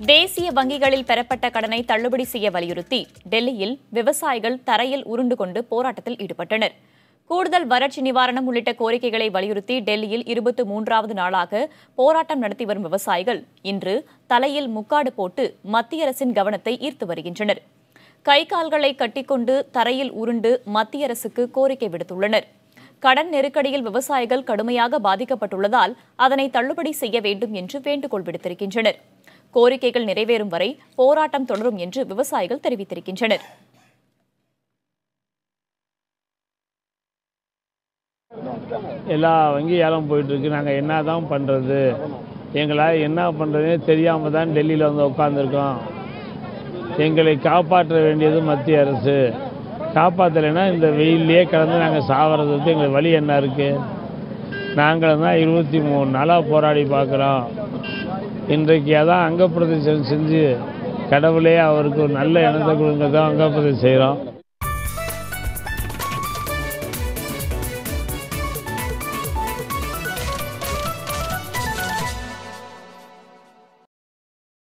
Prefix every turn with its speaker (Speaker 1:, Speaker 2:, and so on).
Speaker 1: தேசிய வங்கிகளில் பெறப்பட்ட கடனை தள்ளுபடி செய்ய வலியுறுத்தி டெல்லியில் விவசாயிகள் தரையில் உருண்டு கொண்டு போராட்டத்தில் ஈடுபட்டனர். கூடுதல் வறட்சி நிவாரணம் உள்ளிட்ட கோரிக்கைகளை வலியுறுத்தி டெல்லியில் 23வது நாளாக போராட்டம் நடத்தி வரும் விவசாயிகள் இன்று தலையில் முக்காடு போட்டு மத்திய அரசின் கவனத்தை ஈர்த்து வருகின்றனர். கை கால்களை கட்டிக்கொண்டு தரையில் உருண்டு மத்திய அரசுக்கு கோரிக்கை விடுத்துள்ளனர். கடன் நெருக்கடியில் விவசாயிகள் கடுமையாக பாதிக்கப்பட்டுள்ளதால் அதனை தள்ளுபடி செய்ய வேண்டும் என்று வேண்டுகோள் விடுத்திருக்கின்றனர். கோரிக்கைகள் நிறைவேறும் வரை போராட்டம் தொடரும் என்று விவசாயிகள் தெரிவித்திருக்கின்றனர்.
Speaker 2: எல்லா வங்கி ஏலம் போயிட்டு இருக்கு. நாங்கள் என்ன தான் பண்ணுறது, எங்களால் என்ன பண்ணுறதுனே தெரியாமல் தான் டெல்லியில் வந்து உட்காந்துருக்கோம். எங்களை காப்பாற்ற வேண்டியது மத்திய அரசு. காப்பாற்றலைன்னா இந்த வெயிலே கிடந்து நாங்கள் சாகிறதுக்கு எங்களுக்கு வழி என்ன இருக்குது? நாங்களும் தான் 23 நாளாக போராடி பார்க்குறோம். இன்றைக்கு அதான் அங்கப்பிரதேசம் செஞ்சு கடவுளே அவருக்கு ஒரு நல்ல எண்ணத்தை கொடுங்க தான் அங்கப்பிரதேசம் செய்கிறோம்.